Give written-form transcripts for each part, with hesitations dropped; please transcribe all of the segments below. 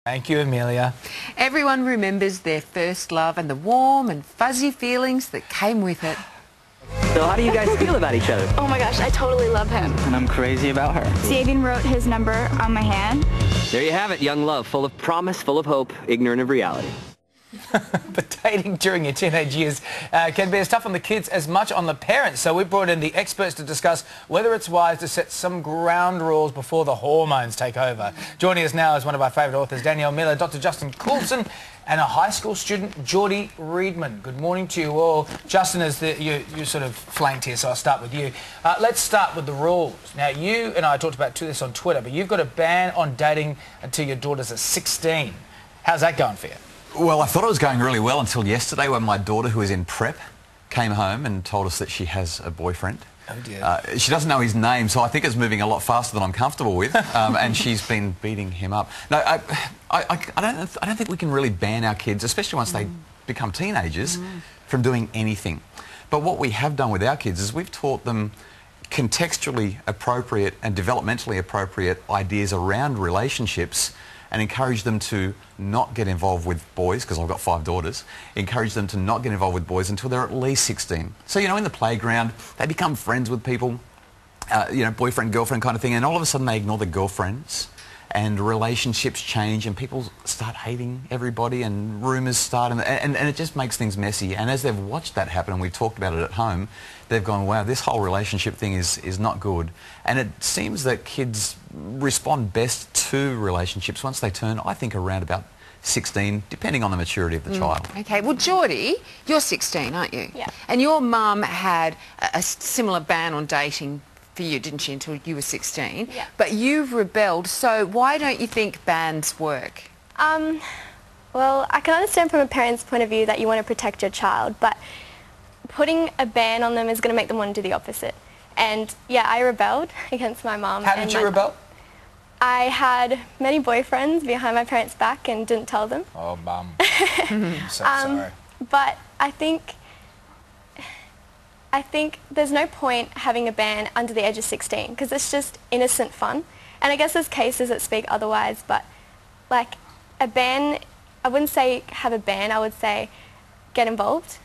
Thank you, Amelia. Everyone remembers their first love and the warm and fuzzy feelings that came with it. So how do you guys feel about each other? Oh my gosh, I totally love him. And I'm crazy about her. He even wrote his number on my hand. There you have it, young love, full of promise, full of hope, ignorant of reality. But dating during your teenage years can be as tough on the kids as much on the parents. So we brought in the experts to discuss whether it's wise to set some ground rules before the hormones take over. Joining us now is one of our favourite authors, Dannielle Miller, Dr Justin Coulson, and a high school student, Jordie Reedman. Good morning to you all. Justin, you sort of flanked here, so I'll start with you. Let's start with the rules. Now, you and I talked about this on Twitter, but you've got a ban on dating until your daughters are 16. How's that going for you? Well, I thought it was going really well until yesterday when my daughter, who is in prep, came home and told us that she has a boyfriend. Oh dear. She doesn't know his name, so I think it's moving a lot faster than I'm comfortable with, and she's been beating him up. No, I don't think we can really ban our kids, especially once they become teenagers, from doing anything. But what we have done with our kids is we've taught them contextually appropriate and developmentally appropriate ideas around relationships, and encourage them to not get involved with boys, because I've got 5 daughters, encourage them to not get involved with boys until they're at least 16. So, you know, in the playground, they become friends with people, you know, boyfriend, girlfriend kind of thing, and all of a sudden they ignore the girlfriends, and relationships change, and people start hating everybody, and rumours start, and it just makes things messy. And as they've watched that happen, and we've talked about it at home, they've gone, wow, this whole relationship thing is not good. And it seems that kids respond best to relationships once they turn, I think, around about 16, depending on the maturity of the child. Okay, well, Jordie, you're 16, aren't you? Yeah. And your mum had a similar ban on dating for you, didn't she, until you were 16? Yeah. But you've rebelled, so why don't you think bans work? Well, I can understand from a parent's point of view that you want to protect your child, but putting a ban on them is going to make them want to do the opposite. And yeah, I rebelled against my mum. How did you rebel? I had many boyfriends behind my parents' back and didn't tell them. Oh, bum. I'm so sorry. But I think there's no point having a ban under the age of 16 because it's just innocent fun. And I guess there's cases that speak otherwise, but like a ban, I wouldn't say have a ban, I would say get involved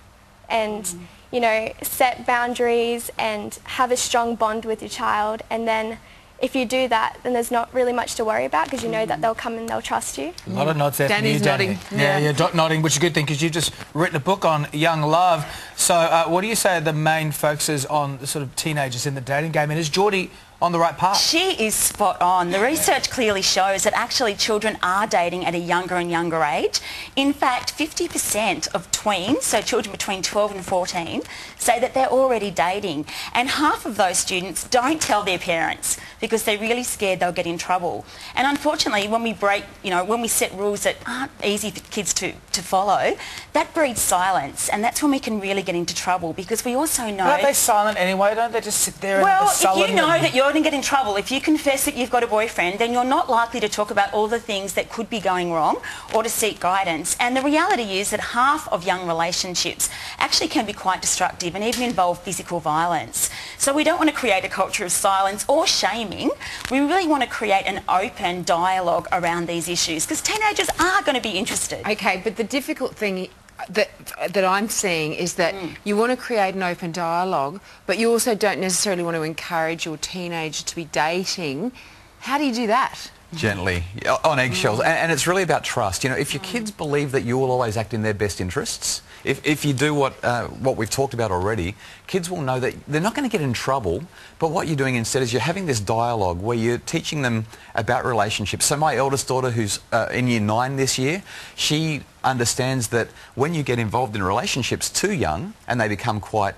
and, you know, set boundaries and have a strong bond with your child, and then if you do that, then there's not really much to worry about because you know that they'll come and they'll trust you. A lot of nods there from you, Danny's Danny. nodding. Yeah, you're nodding, which is a good thing because you've just written a book on young love. So what do you say are the main focuses on the sort of teenagers in the dating game? And is Jordie on the right path? She is spot on. The research clearly shows that actually children are dating at a younger and younger age. In fact, 50% of tweens, so children between 12 and 14, say that they're already dating. And half of those students don't tell their parents because they're really scared they'll get in trouble. And unfortunately, when we break, you know, when we set rules that aren't easy for kids to follow, that breeds silence. And that's when we can really get into trouble because we also know... Aren't they silent anyway? Don't they just sit there and sullen? Well, if you know that you're going to get in trouble, if you confess that you've got a boyfriend, then you're not likely to talk about all the things that could be going wrong or to seek guidance. And the reality is that half of young relationships actually can be quite destructive and even involve physical violence. So we don't want to create a culture of silence or shaming. We really want to create an open dialogue around these issues because teenagers are going to be interested. Okay, but the difficult thing that I'm seeing is that you want to create an open dialogue, but you also don't necessarily want to encourage your teenager to be dating. How do you do that? Gently, on eggshells, and it's really about trust. You know, if your kids believe that you will always act in their best interests, if you do what we've talked about already, kids will know that they're not going to get in trouble, but what you're doing instead is you're having this dialogue where you're teaching them about relationships. So my eldest daughter, who's in year 9 this year, she understands that when you get involved in relationships too young and they become quite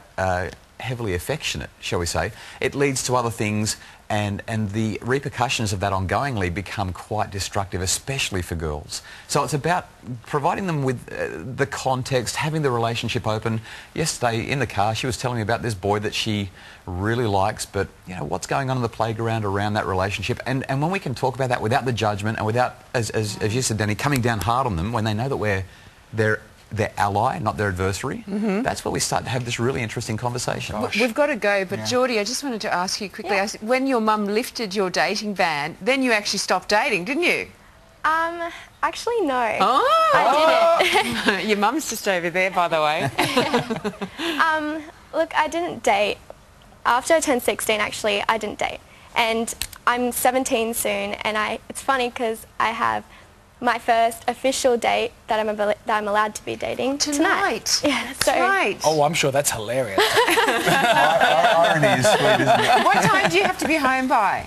heavily affectionate, shall we say, it leads to other things, and the repercussions of that ongoingly become quite destructive, especially for girls. So it's about providing them with the context, having the relationship open. Yesterday in the car she was telling me about this boy that she really likes, but you know, what's going on in the playground around that relationship, and when we can talk about that without the judgment and without, as you said, Danny, coming down hard on them when they know that we're their ally, not their adversary, that's where we start to have this really interesting conversation. We've got to go, but Jordie, I just wanted to ask you quickly, when your mum lifted your dating ban, then you actually stopped dating, didn't you? Actually, no. Oh, I didn't. Your mum's just over there, by the way. Look, I didn't date. After I turned 16, actually, I didn't date. And I'm 17 soon, and it's funny because I have my first official date that I'm allowed to be dating tonight. Yeah, so. Tonight. Oh, I'm sure that's hilarious. Irony is sweet, isn't it? What time do you have to be home by?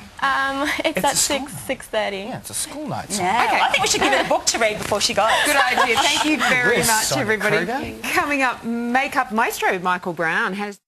It's at 6:30. Yeah, it's a school night. So. Yeah, Okay. I think we should give her a book to read before she goes. Good idea. Thank you very Really, much, Sonia everybody. Kruger. Coming up, Makeup Maestro Michael Brown has